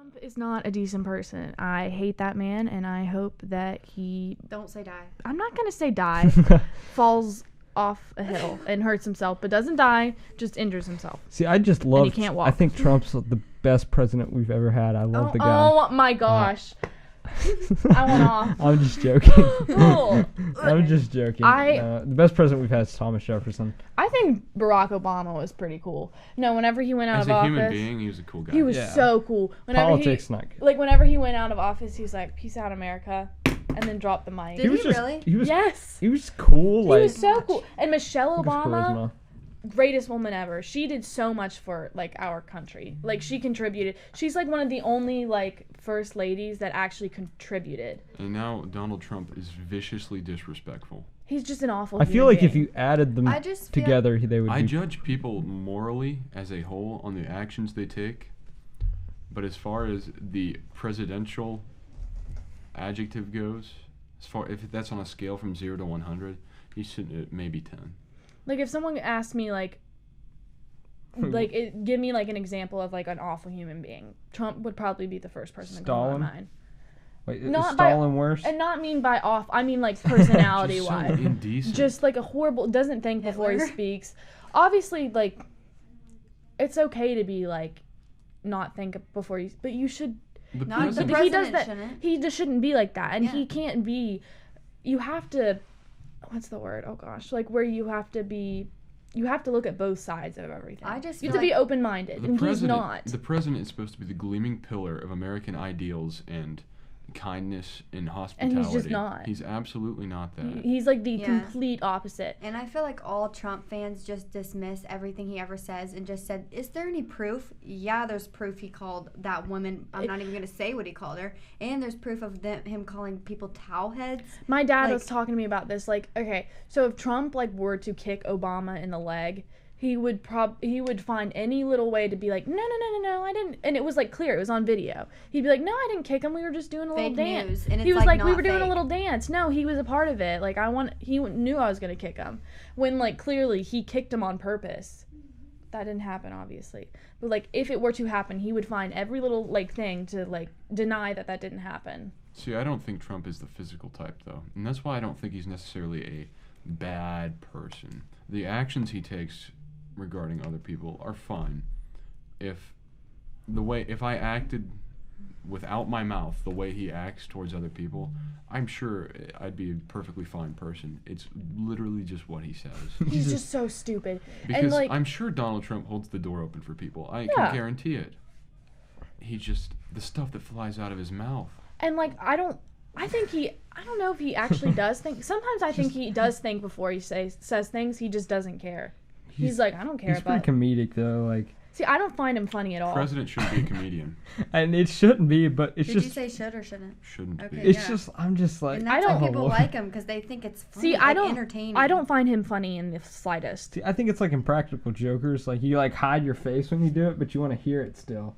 Trump is not a decent person. I hate that man, and I hope that he... Don't say die. I'm not going to say die. Falls off a hill and hurts himself, but doesn't die, just injures himself. See, I just love... And he can't walk. I think Trump's the best president we've ever had. I love the guy. Oh, my gosh. I went off. I'm just joking. Oh. I'm just joking. The best president we've had is Thomas Jefferson. I think Barack Obama was pretty cool. No, whenever he went out As of office... As a human being, he was a cool guy. He was so cool. Politics, not good. Like, whenever he went out of office, he was like, peace out, America, and then dropped the mic. Did he really? Yes. He was cool. He was so cool. And Michelle Obama... greatest woman ever. She did so much for like our country. Like she contributed. She's like one of the only like first ladies that actually contributed. And now Donald Trump is viciously disrespectful. He's just an awful I feel like being. if you added them together, they would I judge people morally as a whole on the actions they take. But as far as the presidential adjective goes, if that's on a scale from 0 to 100, he should maybe 10. Like, if someone asked me, give me, like, an example of, like, an awful human being, Trump would probably be the first person to come to my mind. Wait, is Stalin worse? And not mean by off, I mean, like, personality-wise. Just so indecent. Just, like, a horrible, doesn't think before he speaks. Obviously, like, it's okay to be, like, not think before you, but you should... The president shouldn't. He just shouldn't be like that, and he can't be... You have to... What's the word? Oh gosh, like where you have to look at both sides of everything. You have to be open-minded, and he's not. The president is supposed to be the gleaming pillar of American ideals and kindness and hospitality. And he's just not. He's absolutely not that. He's like the complete opposite. And I feel like all Trump fans just dismiss everything he ever says and just said, is there any proof? Yeah, there's proof he called that woman. I'm not even going to say what he called her. And there's proof of him calling people towel heads. My dad was talking to me about this. Like, okay, so if Trump like were to kick Obama in the leg, he would find any little way to be like, no, I didn't. And it was like clear. It was on video. He'd be like, no, I didn't kick him. We were just doing a little dance. News. And it's he was like, we were doing fake. a little dance. No, he was a part of it. Like he knew I was going to kick him. When like clearly he kicked him on purpose. That didn't happen, obviously. But like if it were to happen, he would find every little like thing to like deny that didn't happen. See, I don't think Trump is the physical type though. And that's why I don't think he's necessarily a bad person. The actions he takes regarding other people are fine. If I acted without my mouth the way he acts towards other people, I'm sure I'd be a perfectly fine person. It's literally just what he says. He's just so stupid. Because and like, I'm sure Donald Trump holds the door open for people. I can guarantee it. He just, the stuff that flies out of his mouth. And like, I don't know if he actually does think. Sometimes I think he does think before he says things. He just doesn't care. He's like, I don't care. He's pretty comedic though. Like, see, I don't find him funny at all. President shouldn't be a comedian. And it shouldn't be, but it's Did just. Did you say should or shouldn't? Shouldn't be. It's just, I'm just like. And that's why people like him, because they think it's funny. See, entertaining. I don't find him funny in the slightest. See, I think it's like Impractical Jokers. Like you like hide your face when you do it, but you want to hear it still.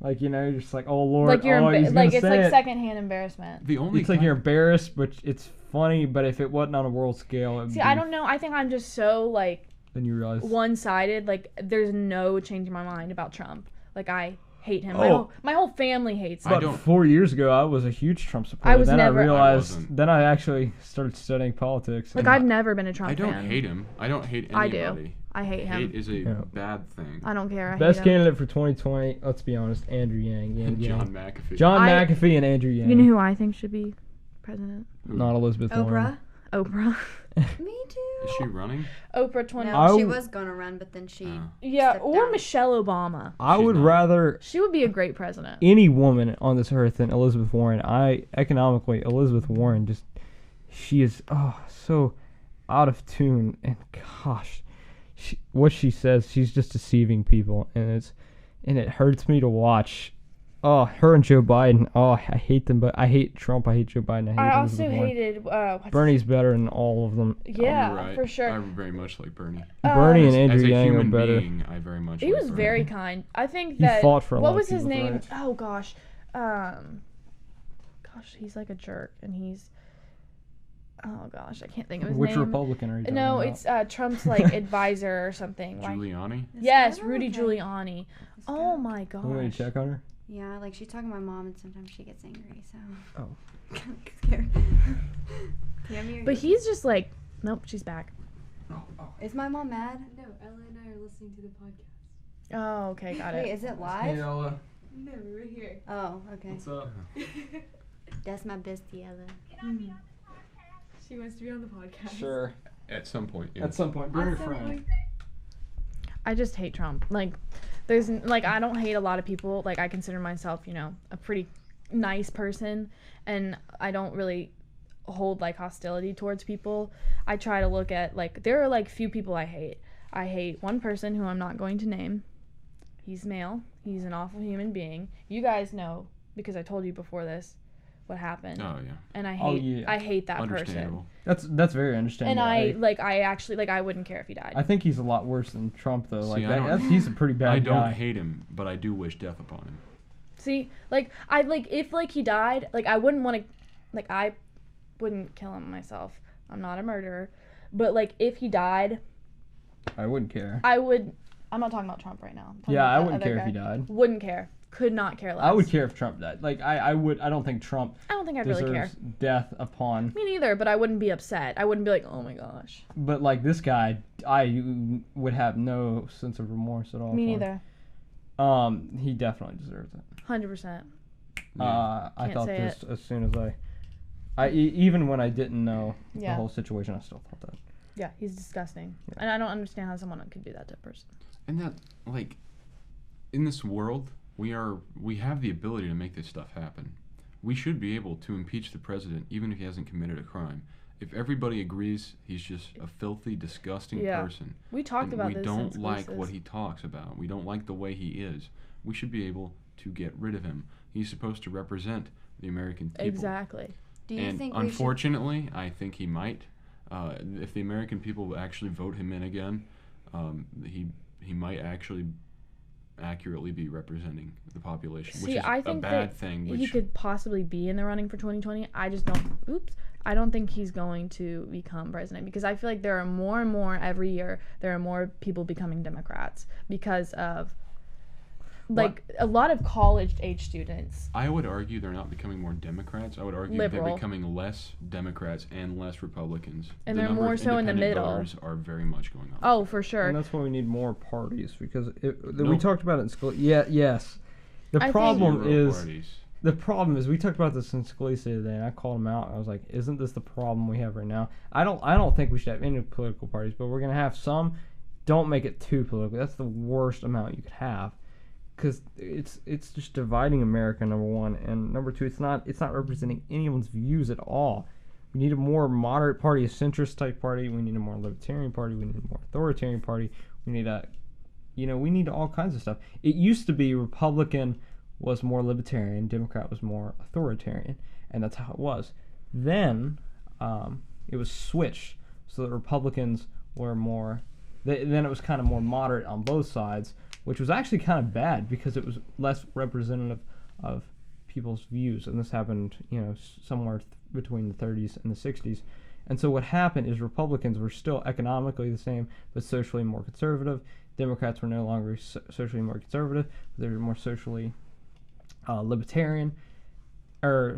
Like, you know, you're just like, oh Lord, like you're he's like it's say like it. secondhand embarrassment. It's like you're embarrassed, but it's funny. But if it wasn't on a world scale, it'd see, I don't know. I think I'm just so like. Then you realize one-sided. Like there's no changing my mind about Trump. Like I hate him. My whole family hates him. About 4 years ago, I was a huge Trump supporter. I realized. Then I actually started studying politics. Like I've never been a Trump fan. I don't hate him. I don't hate anybody. I do. I hate him. Hate is a bad thing. I don't care. Best candidate for 2020. Let's be honest, Andrew Yang. John McAfee. John McAfee and Andrew Yang. You know who I think should be president? Not Elizabeth Warren. Oprah. Me too. Is she running? Oprah 20. No, she was gonna run, but then she. Or Michelle Obama. I would rather. She would be a great president. Any woman on this earth than Elizabeth Warren. Economically, Elizabeth Warren she is so out of tune, and gosh, what she says, she's just deceiving people, and it hurts me to watch. Oh, her and Joe Biden. Oh, I hate them, but I hate Trump. I hate Joe Biden. I also hated... Bernie's better than all of them. Yeah, right. for sure. I very much like Bernie. Bernie and Andrew Yang are better. As a human being, I very much He was Bernie. very kind. I think that... He fought for a lot What was of his name? rights. Oh, gosh. Gosh, he's like a jerk, and he's... Oh, gosh, I can't think of his Which name. Republican are you talking No, about? it's Trump's, like, advisor or something. Giuliani? Yes, Rudy Giuliani. Oh, my gosh. Want me to check on her? Yeah, like she's talking to my mom, and sometimes she gets angry. So. Oh. I'm scared. But he's just like, nope, she's back. Is my mom mad? No, Ella and I are listening to the podcast. Oh, okay, got Wait, it. is it live? Ella. No, we're here. Oh, okay. What's up? That's my bestie, Ella. She wants to be on the podcast. Sure. At some point. Yeah. At some point, bring your friend. I just hate Trump. Like, there's like, I don't hate a lot of people. Like, I consider myself, you know, a pretty nice person, and I don't really hold like hostility towards people. I try to look at like, there are like few people I hate. I hate one person who I'm not going to name. He's male. He's an awful human being. You guys know, because I told you before this, what happened. Oh yeah. And I hate I hate that person. Understandable. That's very understandable. And I actually I wouldn't care if he died. I think he's a lot worse than Trump though. Like See, he's a pretty bad I guy. don't hate him, but I do wish death upon him. See, like I like if like he died, like I wouldn't want to, like I wouldn't kill him myself. I'm not a murderer, but like if he died, I wouldn't care. I would. I'm not talking about Trump right now. I'm talking Yeah, about I that wouldn't other care guy. if he died. Wouldn't care. Could not care less. I would care if Trump died. Like I don't think Trump I don't think I'd deserves really care. death upon. Me neither, but I wouldn't be upset. I wouldn't be like, oh my gosh. But like this guy, I would have no sense of remorse at all. Me for him. neither. He definitely deserves it. 100%. I Can't thought say this as soon as even when I didn't know the Yeah. whole situation, I still thought that. Yeah, he's disgusting. Yeah. And I don't understand how someone could do that to a person. And that, like, in this world, we have the ability to make this stuff happen. We should be able to impeach the president even if he hasn't committed a crime. If everybody agrees he's just a filthy, disgusting Yeah. person, We talked and about we this. don't in like Squeezes. what he talks about, we don't like the way he is, we should be able to get rid of him. He's supposed to represent the American people. Exactly. Do you And think we should? unfortunately, I think he might. If the American people actually vote him in again, he might actually accurately be representing the population, which See, is I a think bad that thing. he Which could possibly be in the running for 2020. I just don't. I don't think he's going to become president because I feel like there are more and more every year. There are more people becoming Democrats because of like a lot of college-age students. I would argue they're not becoming more Democrats. I would argue Liberal. they're becoming less Democrats and less Republicans. And the they're number more of so in the independent middle. voters are very much going up. Oh, for sure. And that's why we need more parties because we No. talked about it in school. Yeah, yes. I think- Problem Zero is parties. the problem is we talked about this in Scalise the other day, and I called him out. I was like, "Isn't this the problem we have right now?" I don't think we should have any political parties, but we're gonna have some. Don't make it too political. That's the worst amount you could have, because it's just dividing America. Number one, and number two, it's not representing anyone's views at all. We need a more moderate party, a centrist type party. We need a more libertarian party. We need a more authoritarian party. We need we need all kinds of stuff. It used to be Republican was more libertarian, Democrat was more authoritarian, and that's how it was. Then it was switched so that Republicans were more. Then it was kind of more moderate on both sides, which was actually kind of bad because it was less representative of people's views, and this happened, somewhere between the 30s and the 60s. And so what happened is Republicans were still economically the same, but socially more conservative. Democrats were no longer socially more conservative, but they were more socially libertarian.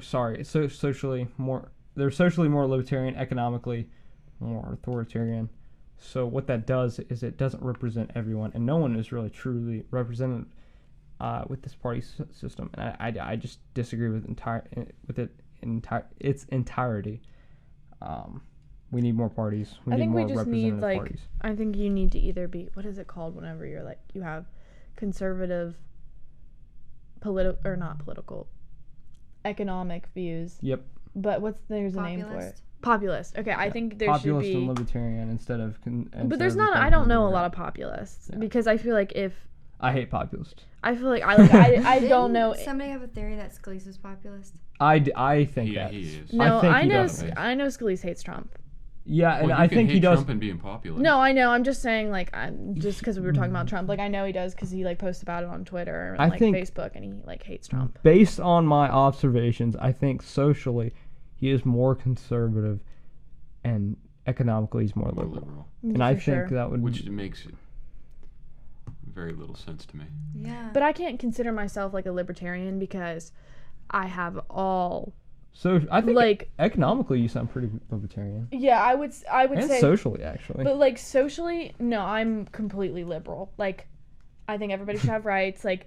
Socially more. They're socially more libertarian, economically more authoritarian. So what that does is it doesn't represent everyone, and no one is really truly represented with this party system. And I just disagree with its entirety. We need more parties. We I need think more we just need representative parties. I think you need to either be, what is it called whenever you're like, you have conservative economic views. Yep. But there's a name for it? Populist? Populist. Okay, I think there Populist should be. and libertarian instead of. But there's not. I don't know a lot of populists because I feel like I hate populists. I feel like I don't know. Didn't somebody have a theory that Scalise was populist? I think that. He is. No, think I he know. does. I know Scalise hates Trump. Yeah, and Well, I think he does. Trump and being popular. No, I know. I'm just saying, like, just because we were talking about Trump, like, I know he does because he like posts about it on Twitter and I like think- Facebook, and he like hates Trump. Based on my observations, I think socially he is more conservative, and economically he's more More liberal. liberal, And I For think sure. that would. which makes it very little sense to me. Yeah. But I can't consider myself like a libertarian because I have all So I think like economically you sound pretty libertarian. yeah, I would And say socially, actually. but like socially, no, I'm completely liberal. Like I think everybody should have rights. Like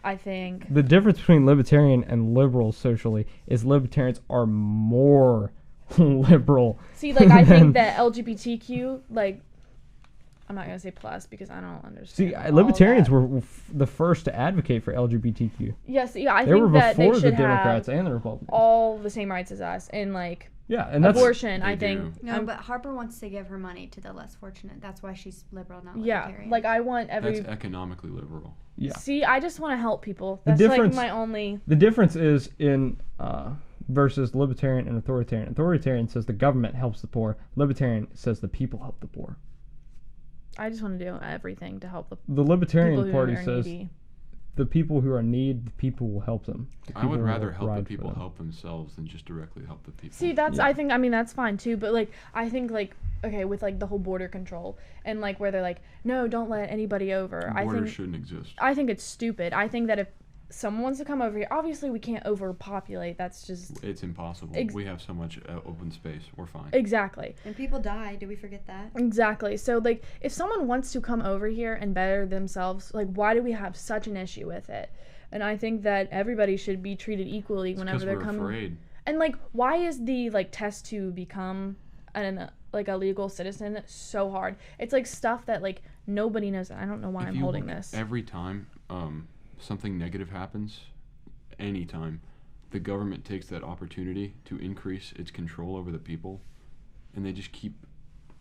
I think The difference between libertarian and liberal socially is libertarians are more liberal. see like I think that LGBTQ like I'm not gonna say plus because I don't understand. See, all libertarians that. were the first to advocate for LGBTQ. Yes, yeah, I They were think that they before the should Democrats have and the Republicans. all the same rights as us and like Yeah, and that's abortion. They I think do. No, I'm- but Harper wants to give her money to the less fortunate. That's why she's liberal, not yeah, libertarian. like I want every. That's economically liberal. yeah. See, I just want to help people. The That's like difference- my only. The difference is in versus libertarian and authoritarian. Authoritarian says the government helps the poor. Libertarian says the people help the poor. I just want to do everything to help the The people Libertarian who Party are says needy. the people who are in need, the people will help them. The I would people rather will help the ride for people them. help themselves than just directly help the people. See, that's Yeah. I think I mean that's fine too, but like I think like okay with like the whole border control and like where they're like no, don't let anybody over. Borders shouldn't exist. I think it's stupid. I think that if someone wants to come over here, obviously we can't overpopulate. That's just It's impossible. Ex- We have so much open space. We're fine. exactly. and people die. Do we forget that? Exactly. So like if someone wants to come over here and better themselves, like why do we have such an issue with it? And I think that everybody should be treated equally It's whenever 'cause they're we're coming. afraid. And like why is the like test to become an like a legal citizen so hard? It's like stuff that like nobody knows. I don't know why If I'm you holding look, this. every time something negative happens, anytime, the government takes that opportunity to increase its control over the people, and they just keep.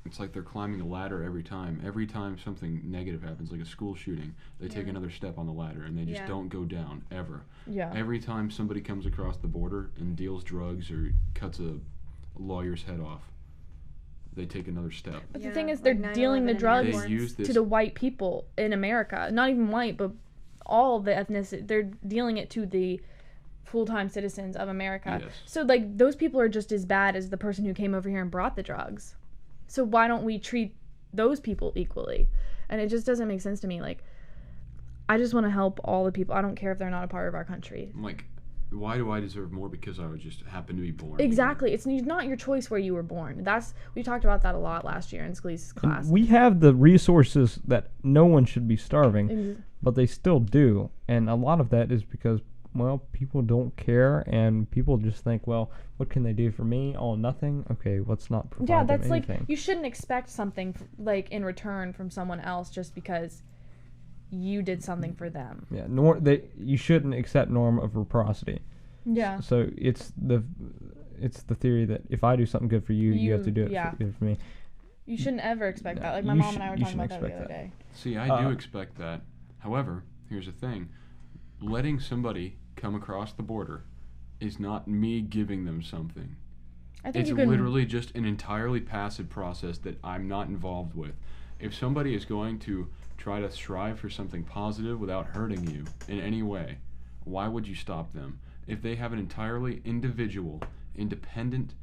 It's like they're climbing a ladder every time. Every time something negative happens, like a school shooting, they take Yeah. another step on the ladder, and they just Yeah. don't go down ever. Yeah. Every time somebody comes across the border and deals drugs or cuts a lawyer's head off, they take another step. But Yeah, the thing is, like they're 9/11 dealing the and drugs They airborne. use this. to the white people in America. Not even white, but all of the ethnicity. They're dealing it to the full-time citizens of America. Yes. So like those people are just as bad as the person who came over here and brought the drugs. So why don't we treat those people equally? And it just doesn't make sense to me. Like I just want to help all the people. I don't care if they're not a part of our country. I'm like, why do I deserve more because I just happen to be born here? Exactly. It's not your choice where you were born. We talked about that a lot last year in Scalese's class. We have the resources that no one should be starving, Ex- but they still do. And a lot of that is because, well, people don't care, and people just think, well, what can they do for me? Oh, nothing? Okay, let's not provide Yeah, them that's like anything. you shouldn't expect something like in return from someone else just because you did something for them. Yeah, you shouldn't accept norm of reciprocity. Yeah. So it's the theory that if I do something good for you, you have to do it yeah. good for me. You shouldn't ever expect No, that. Like my you mom and I were you talking about shouldn't that the other expect day. See, I do Uh, expect that. However, here's the thing. Letting somebody come across the border is not me giving them something. I think It's you can literally just an entirely passive process that I'm not involved with. If somebody is going to try to strive for something positive without hurting you in any way, why would you stop them? If they have an entirely individual, independent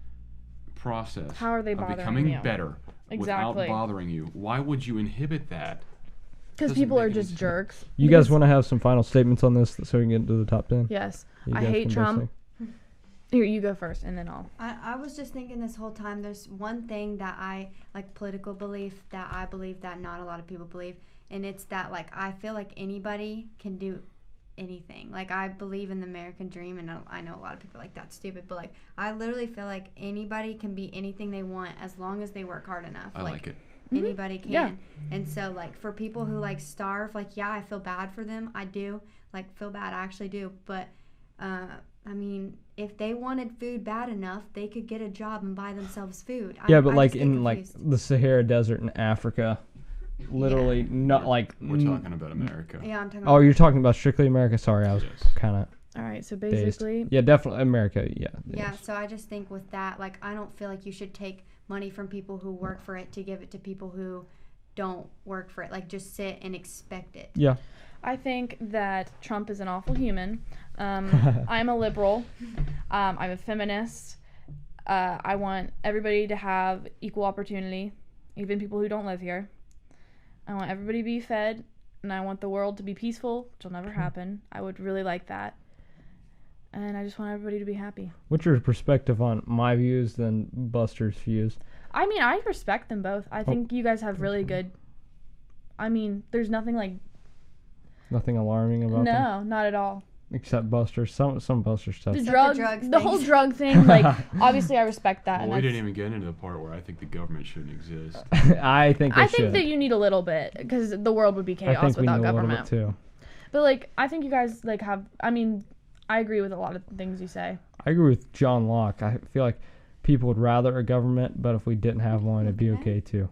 process How are they of bothering becoming you? better Exactly. without bothering you, why would you inhibit that? because doesn't people make are any just sense. jerks. You guys Because- want to have some final statements on this so we can get into the top 10? Yes. You I guys hate can Trump. dissect. Here, you go first, and then I'll. I was just thinking this whole time, there's one thing that I, like political belief, that I believe that not a lot of people believe. And it's that, like, I feel like anybody can do anything. Like, I believe in the American dream, and I know a lot of people are like, that's stupid. But, like, I literally feel like anybody can be anything they want as long as they work hard enough. I like it. Anybody can. Yeah. And so, like, for people who, like, starve, like, yeah, I feel bad for them. I do. Like, feel bad. I actually do. But, I mean, if they wanted food bad enough, they could get a job and buy themselves food. Yeah, but I like just get in like confused. the Sahara Desert in Africa, literally not like. We're talking about America. Yeah, I'm talking Oh, about. you're talking about strictly America. Sorry, I was Yes. kind of All right. So dazed. basically, Yeah, definitely America. Yeah. Yeah, yes. so I just think with that, like, I don't feel like you should take money from people who work for it to give it to people who don't work for it. Like, just sit and expect it. Yeah. I think that Trump is an awful human. I'm a liberal. I'm a feminist. I want everybody to have equal opportunity, even people who don't live here. I want everybody to be fed and I want the world to be peaceful, which will never happen. I would really like that. And I just want everybody to be happy. What's your perspective on my views than Buster's views? I mean, I respect them both. I think you guys have really good... I mean, there's nothing like... Nothing alarming about them? No, not at all. Except Buster's. Some Buster stuff. The Except drugs, the the drugs whole things. drug thing, like, obviously I respect that. Well, and we that's- didn't even get into the part where I think the government shouldn't exist. I think they I should. think that you need a little bit, because the world would be I chaos think we without need a little government. bit too. But, like, I think you guys, like, have... I mean, I agree with a lot of things you say. I agree with John Locke. I feel like people would rather a government, but if we didn't have one, it'd be Okay. okay too.